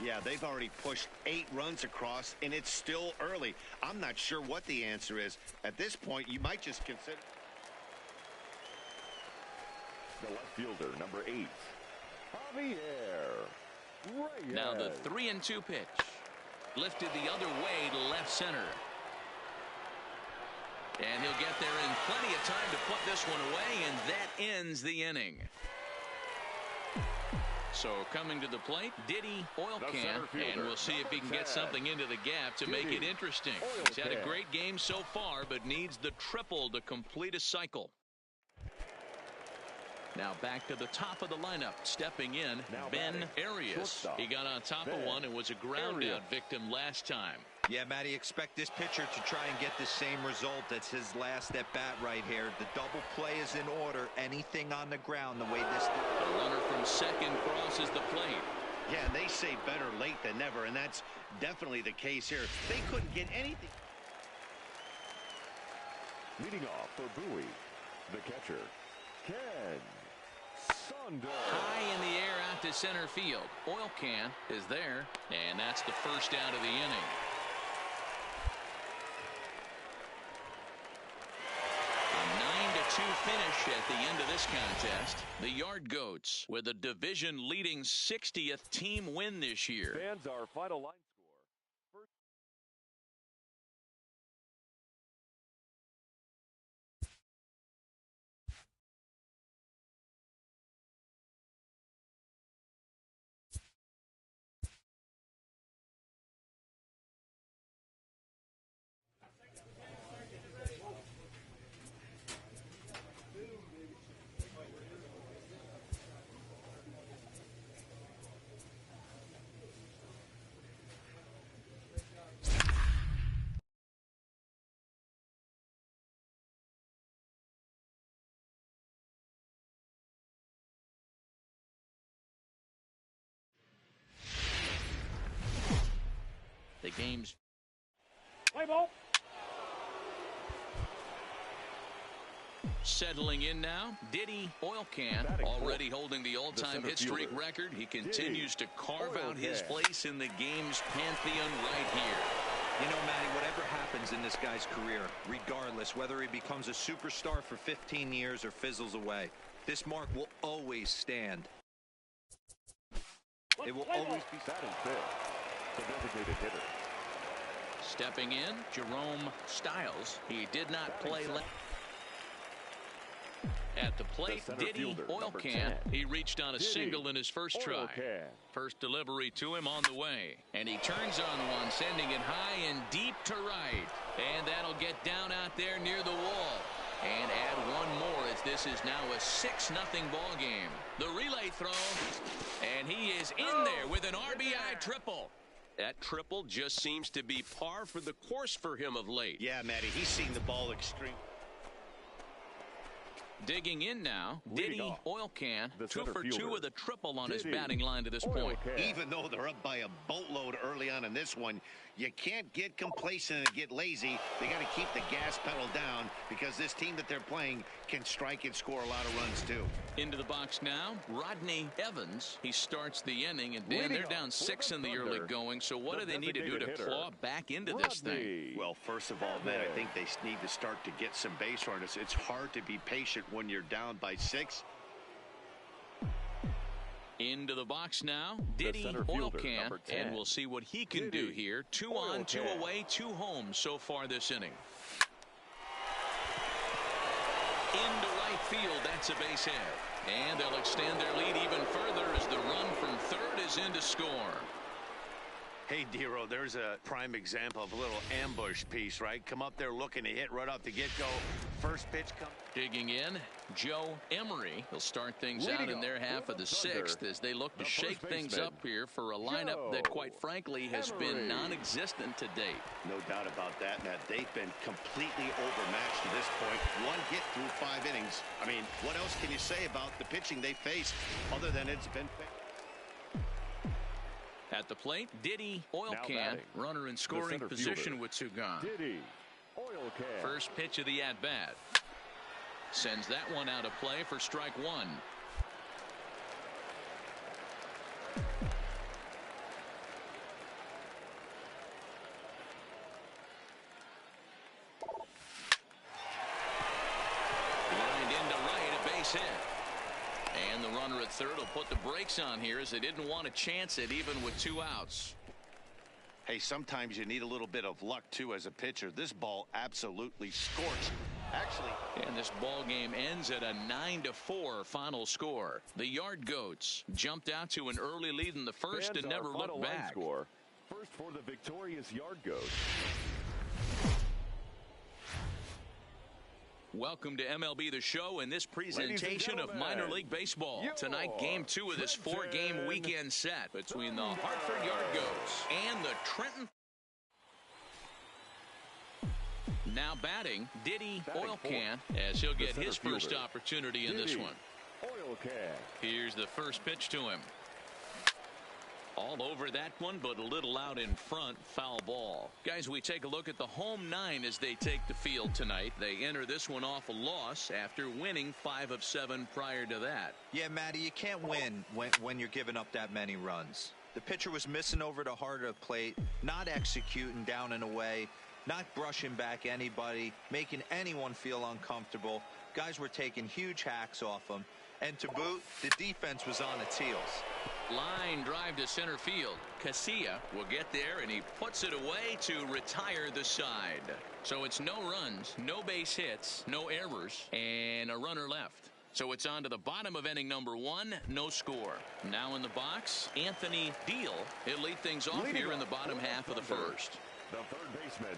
Yeah, they've already pushed 8 runs across, and it's still early. I'm not sure what the answer is. At this point, you might just consider. The left fielder, number 8, Javier. Now the 3-2 pitch. Lifted the other way to left center. And he'll get there in plenty of time to put this one away, and that ends the inning. So coming to the plate, Diddy Oil The Can, center fielder, and we'll see if he can get something into the gap to make it interesting. He's had a great game so far, but needs the triple to complete a cycle. Now back to the top of the lineup. Stepping in, Ben Arias. He got on top of one and was a ground out victim last time. Yeah, Matty, expect this pitcher to try and get the same result. That's his last at bat right here. The double play is in order. Anything on the ground, the way this... The runner from second crosses the plate. Yeah, and they say better late than never, and that's definitely the case here. They couldn't get anything. Leading off for Bowie, the catcher, Ken Sunder. High in the air out to center field. Oil Can is there, and that's the first out of the inning. A 9-2 finish at the end of this contest. The Yard Goats with a division-leading 60th team win this year. Fans, our final line score. The game's Play ball. settling in now. Diddy Oil Can already holding the all-time hit streak record. He continues to carve out his place in the game's pantheon right here. You know, Matty, whatever happens in this guy's career, regardless, whether he becomes a superstar for 15 years or fizzles away, this mark will always stand. It will always be Batting fifth, the designated hitter. Stepping in, Jerome Stiles. He did not play at the plate. Diddy Oil Can. He reached on a single in his first try. First delivery to him on the way. And he turns on one, sending it high and deep to right. And that'll get down out there near the wall. And add one more as this is now a 6-0 ball game. The relay throw. And he is in there with an RBI triple. That triple just seems to be par for the course for him of late. Yeah, Matty, he's seen the ball extreme. Digging in now, Diddy Oil Can, 2 for 2 with a triple on his Diddy batting line to this point. Even though they're up by a boatload early on in this one, you can't get complacent and get lazy. They got to keep the gas pedal down because this team that they're playing can strike and score a lot of runs too. Into the box now, Rodney Evans. He starts the inning, and Dan, they're down 6 in the early going, so what do they need to do to claw back into this thing? Well, first of all, man, I think they need to start to get some base runners. It's hard to be patient when you're down by 6. Into the box now, Diddy Oil Can, and we'll see what he can do here. 2 on, 2 away, 2 home so far this inning. Into right field, that's a base hit. And they'll extend their lead even further as the run from third is in to score. Hey, Dero, there's a prime example of a little ambush piece, right? Come up there looking to hit right off the get-go. First pitch comes. Digging in, Joe Emery. He'll start things out in their half of the 6th as they look to shake things up here for a lineup that, quite frankly, has been non-existent to date. No doubt about that, Matt. They've been completely overmatched to this point. 1 hit through 5 innings. I mean, what else can you say about the pitching they faced other than it's been... At the plate, Diddy Oil Can, runner in scoring position with 2 gone. Diddy Oil Can. First pitch of the at-bat. Sends that one out of play for strike 1. Lined into right, a base hit. And the runner at third will put the brakes on here as they didn't want to chance it even with 2 outs. Hey, sometimes you need a little bit of luck, too, as a pitcher. This ball absolutely scorched And this ball game ends at a 9-4 final score. The Yard Goats jumped out to an early lead in the first and never looked back. Score. First for the victorious Yard Goats. Welcome to MLB The Show and this presentation of minor league baseball. Tonight, game 2 of this 4-game weekend set between the Hartford Yard Goats and the Trenton. Now batting, Diddy Oil Can, as he'll get his first opportunity in this one. Oil Can. Here's the first pitch to him. All over that one, but a little out in front. Foul ball. Guys, we take a look at the home 9 as they take the field tonight. They enter this one off a loss after winning 5 of 7 prior to that. Yeah, Matty, you can't win when you're giving up that many runs. The pitcher was missing over the heart of the plate, not executing down and away, not brushing back anybody, making anyone feel uncomfortable. Guys were taking huge hacks off him. And to boot, the defense was on its heels. Line drive to center field. Casilla will get there, and he puts it away to retire the side. So it's no runs, no base hits, no errors, and a runner left. So it's on to the bottom of inning number 1, no score. Now in the box, Anthony Deal. He'll lead things off here in the bottom half of the first. The third baseman,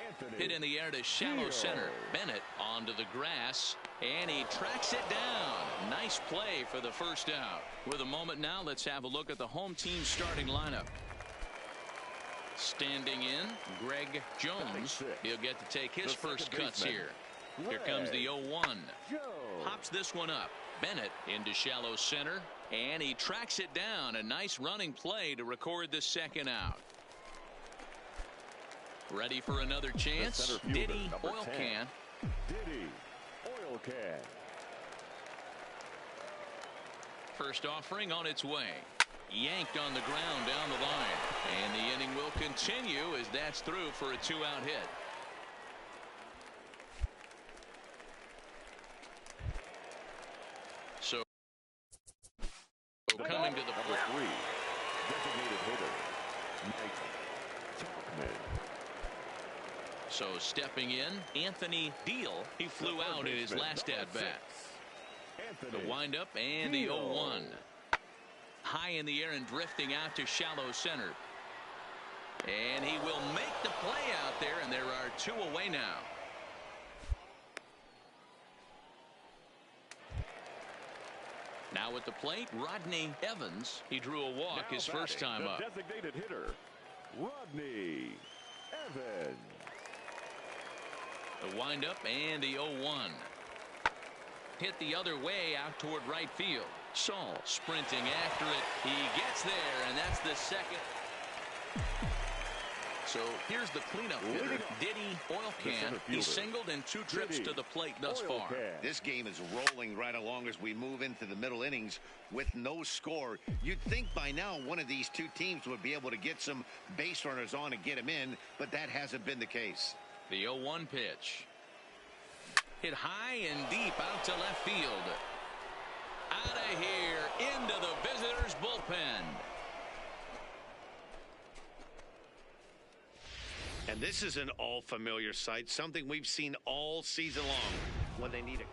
Anthony Hit in the air to shallow center. Bennett onto the grass, and he tracks it down. Nice play for the first out. With a moment now, let's have a look at the home team starting lineup. Standing in, Greg Jones. He'll get to take his first cuts here. Here comes the 0-1. Hops this one up. Bennett into shallow center, and he tracks it down. A nice running play to record the second out. Ready for another chance. Diddy Oil Can. Diddy Oil Can. First offering on its way. Yanked on the ground down the line. And the inning will continue as that's through for a 2-out hit. So coming to the number 3, designated hitter, Mike Tauchman. So stepping in, Anthony Deal. He flew out in his last at-bat. The windup and the 0-1. High in the air and drifting out to shallow center. And he will make the play out there, and there are 2 away now. Now at the plate, Rodney Evans. He drew a walk his first time up. Designated hitter, Rodney Evans. The windup and the 0-1. Hit the other way out toward right field. Saul sprinting after it. He gets there, and that's the second. So here's the cleanup hitter, Diddy Oil Can. He singled in 2 trips to the plate thus far. This game is rolling right along as we move into the middle innings with no score. You'd think by now one of these 2 teams would be able to get some base runners on and get them in, but that hasn't been the case. The 0-1 pitch. Hit high and deep out to left field. Out of here into the visitors' bullpen. And this is an all-familiar sight, something we've seen all season long when they need it.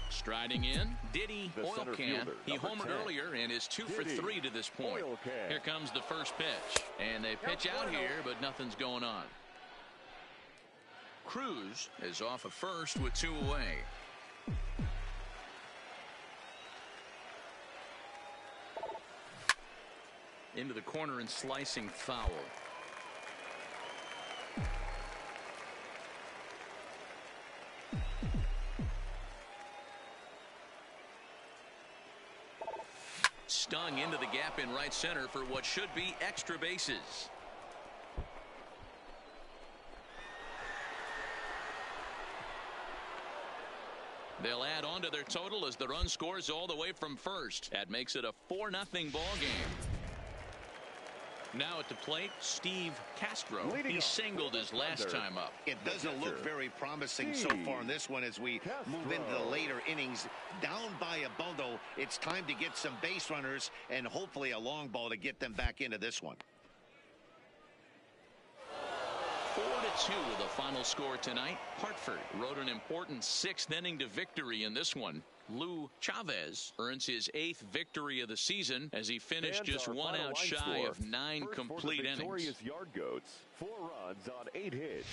Striding in, Diddy Oil Can. He homered earlier and is 2 for 3 to this point. Here comes the first pitch. And they pitch out here, but nothing's going on. Cruz is off of first with 2 away. Into the corner and slicing foul. Stung into the gap in right center for what should be extra bases. They'll add on to their total as the run scores all the way from first. That makes it a 4-0 ball game. Now at the plate, Steve Castro. He singled his last time up. It doesn't look very promising so far in this one as we move into the later innings. Down by a bundle, it's time to get some base runners and hopefully a long ball to get them back into this one. 4-2 the final score tonight. Hartford rode an important 6th inning to victory in this one. Lou Chavez earns his 8th victory of the season as he finished just 1 out shy of 9 complete innings. Victorious Yard Goats, 4 runs on 8 hits.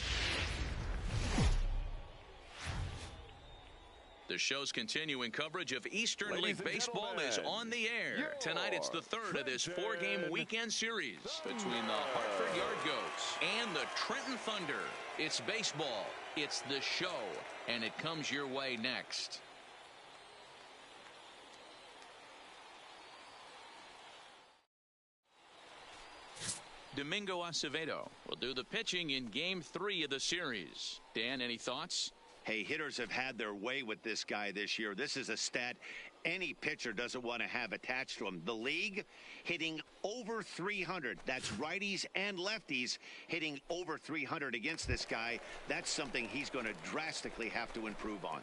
The show's continuing coverage of Eastern League Baseball is on the air. Tonight it's the 3rd of this 4-game weekend series between the Hartford Yard Goats and the Trenton Thunder. It's baseball, it's the show, and it comes your way next. Domingo Acevedo will do the pitching in Game 3 of the series. Dan, any thoughts? Hey, hitters have had their way with this guy this year. This is a stat any pitcher doesn't want to have attached to him. The league hitting over 300. That's righties and lefties hitting over 300 against this guy. That's something he's going to drastically have to improve on.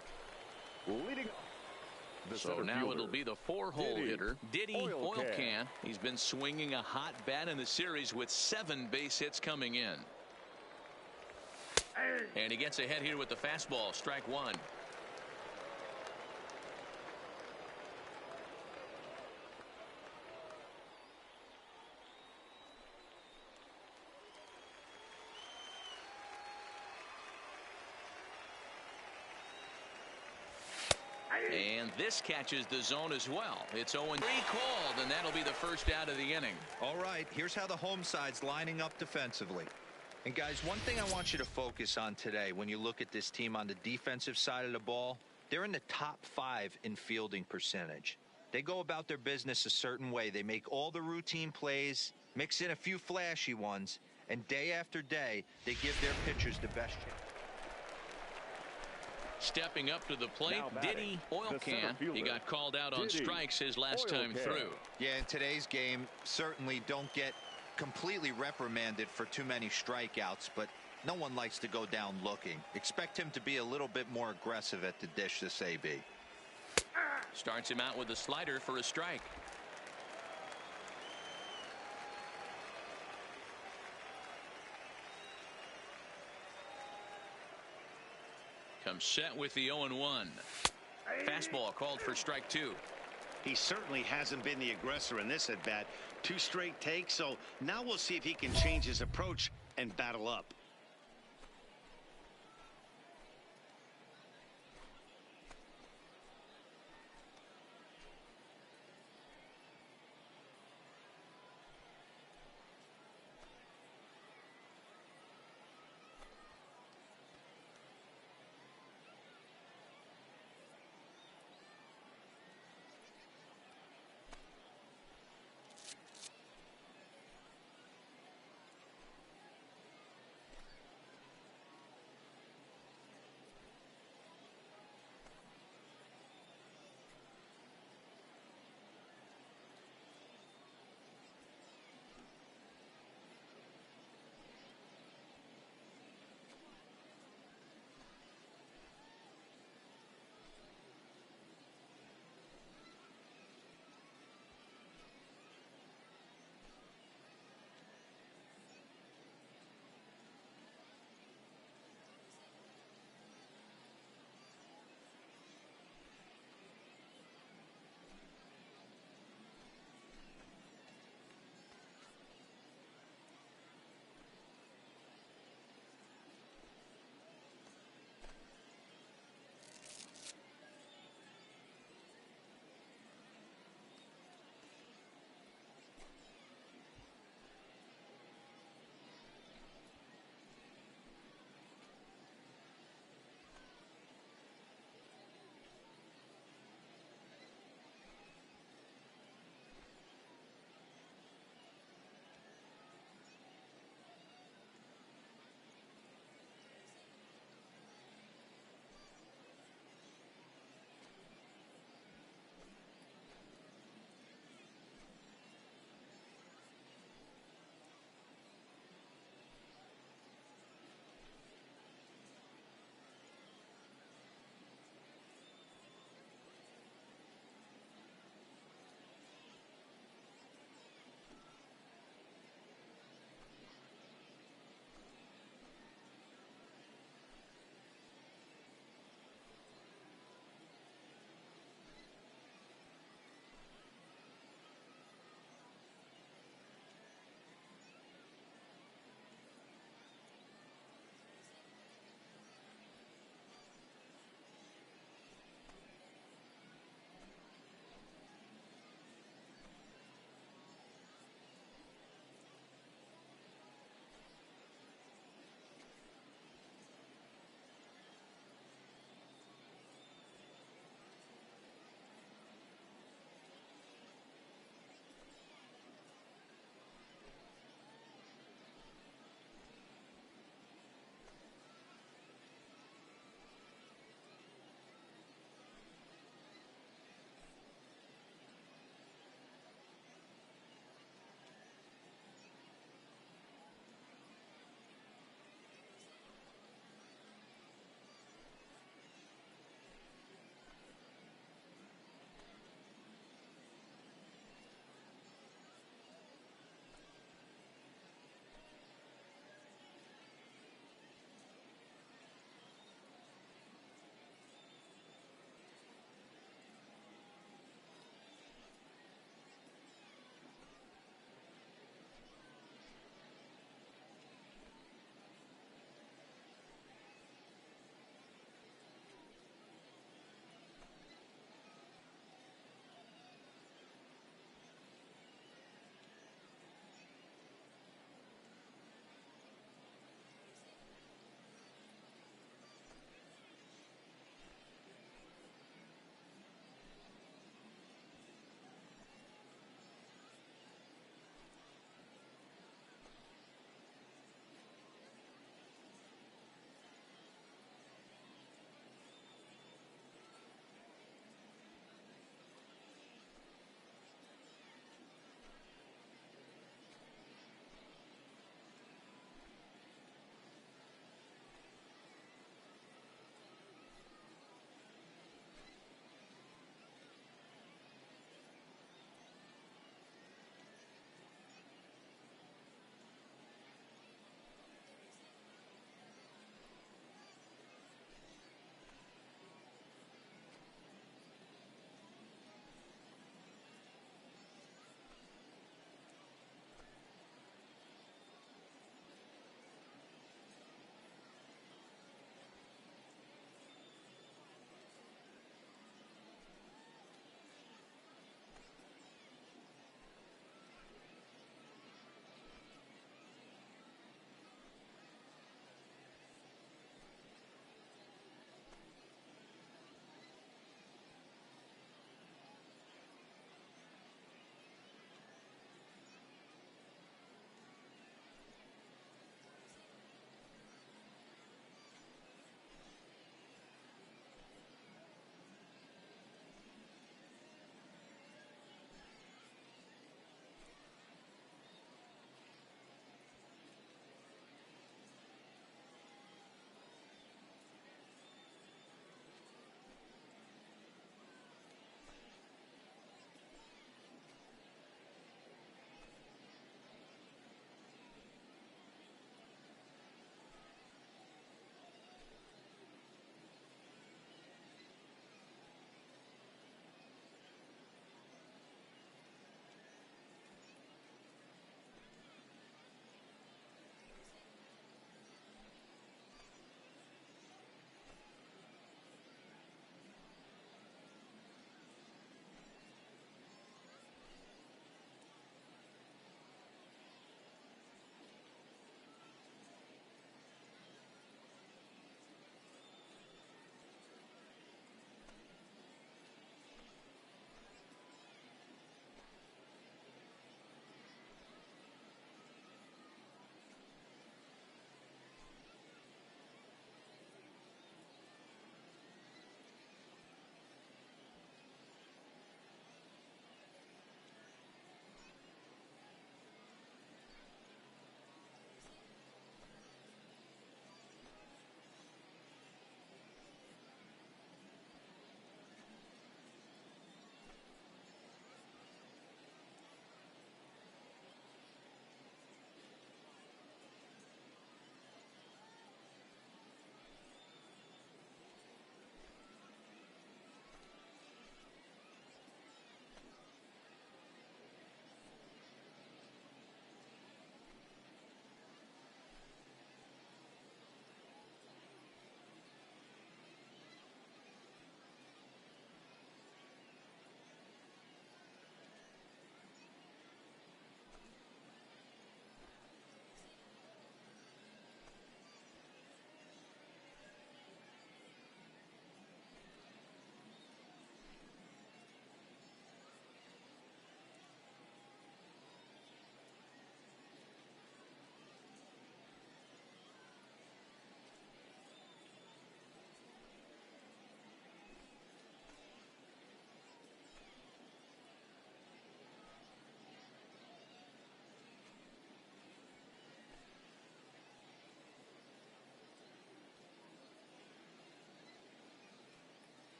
Leading off. So now it'll be the 4-hole hitter, Diddy Oil Can. He's been swinging a hot bat in the series with 7 base hits coming in. And he gets ahead here with the fastball, strike 1. And this catches the zone as well. It's 0-3 called, and that'll be the first out of the inning. All right, here's how the home side's lining up defensively. And guys, one thing I want you to focus on today when you look at this team on the defensive side of the ball, they're in the top 5 in fielding percentage. They go about their business a certain way. They make all the routine plays, mix in a few flashy ones, and day after day, they give their pitchers the best chance. Stepping up to the plate, Diddy Oil Can. He got called out on strikes his last time through. Yeah, in today's game, certainly don't get completely reprimanded for too many strikeouts, but no one likes to go down looking. Expect him to be a little bit more aggressive at the dish this AB. Starts him out with a slider for a strike. Comes set with the 0-1. Fastball called for strike 2. He certainly hasn't been the aggressor in this at bat. 2 straight takes, so now we'll see if he can change his approach and battle up.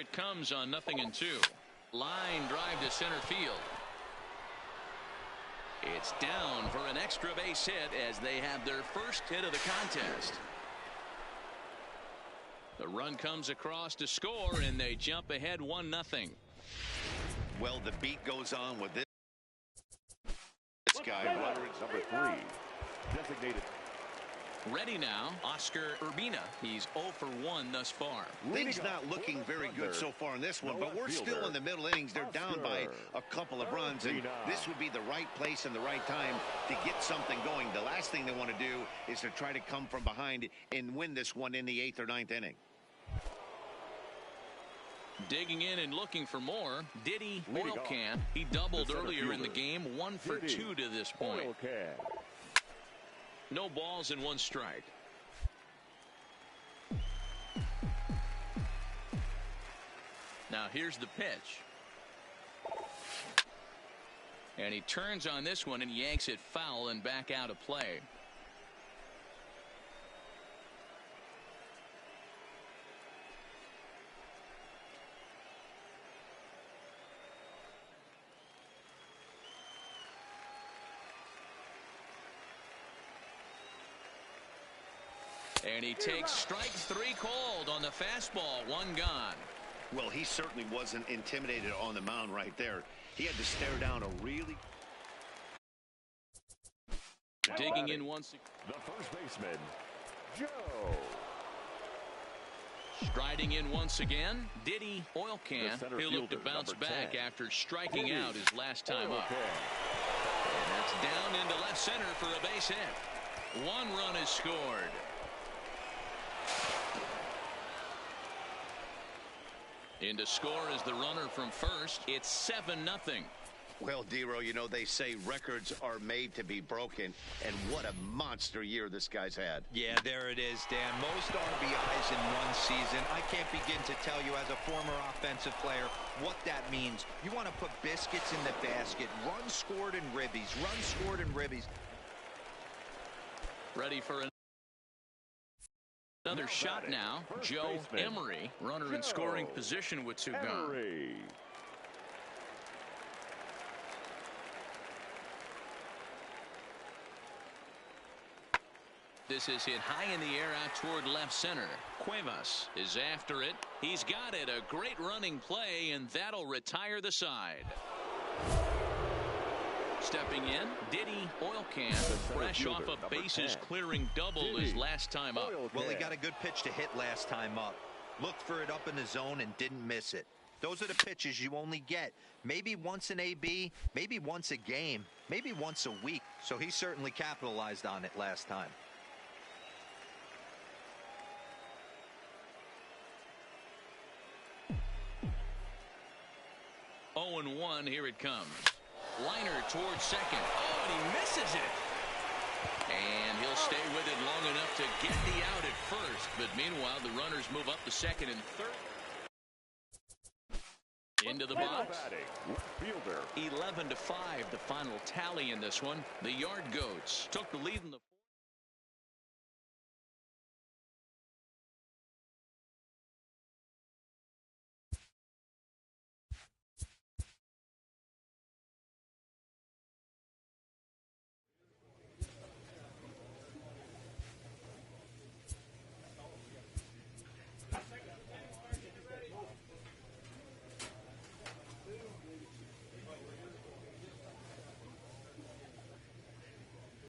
it comes on 0-2. Line drive to center field. It's down for an extra base hit as they have their first hit of the contest. The run comes across to score, and they jump ahead 1-0. Well, the beat goes on with this guy. Runner at number 3. Designated. Ready now, Oscar Urbina. He's 0 for 1 thus far. Things not looking very good so far in this one, but we're still in the middle innings. They're down by a couple of runs, and this would be the right place and the right time to get something going. The last thing they want to do is to try to come from behind and win this one in the 8th or 9th inning. Digging in and looking for more, Diddy Oilcan. He doubled earlier in the game, 1 for 2 to this point. No balls and 1 strike. Now here's the pitch. And he turns on this one and yanks it foul and back out of play. And he takes strike 3 called on the fastball. 1 gone. Well, he certainly wasn't intimidated on the mound right there. He had to stare down a really... Digging in once again. The first baseman, Joe. Striding in once again, Diddy Oilcan. He'll look to bounce back after striking out his last time up. And that's down into left center for a base hit. 1 run is scored. In to score is the runner from first. It's 7-0. Well, D-Row, you know, they say records are made to be broken, and what a monster year this guy's had. Yeah, there it is, Dan. Most RBIs in one season. I can't begin to tell you as a former offensive player what that means. You want to put biscuits in the basket. Runs scored in ribbies. Runs scored in ribbies. Ready for another shot now. Joe Emery, runner in scoring position with 2 gone. This is hit high in the air out toward left center. Cuevas is after it. He's got it. A great running play, and that'll retire the side. Stepping in, Diddy Oilcan, fresh off a bases clearing double his last time up. Well, he got a good pitch to hit last time up. Looked for it up in the zone and didn't miss it. Those are the pitches you only get. Maybe once an AB, maybe once a game, maybe once a week. So he certainly capitalized on it last time. 0-1, here it comes. Liner towards second. Oh, and he misses it. And he'll stay with it long enough to get the out at first. But meanwhile, the runners move up to second and third. Into the box. 11-5, the final tally in this one. The Yard Goats took the lead in the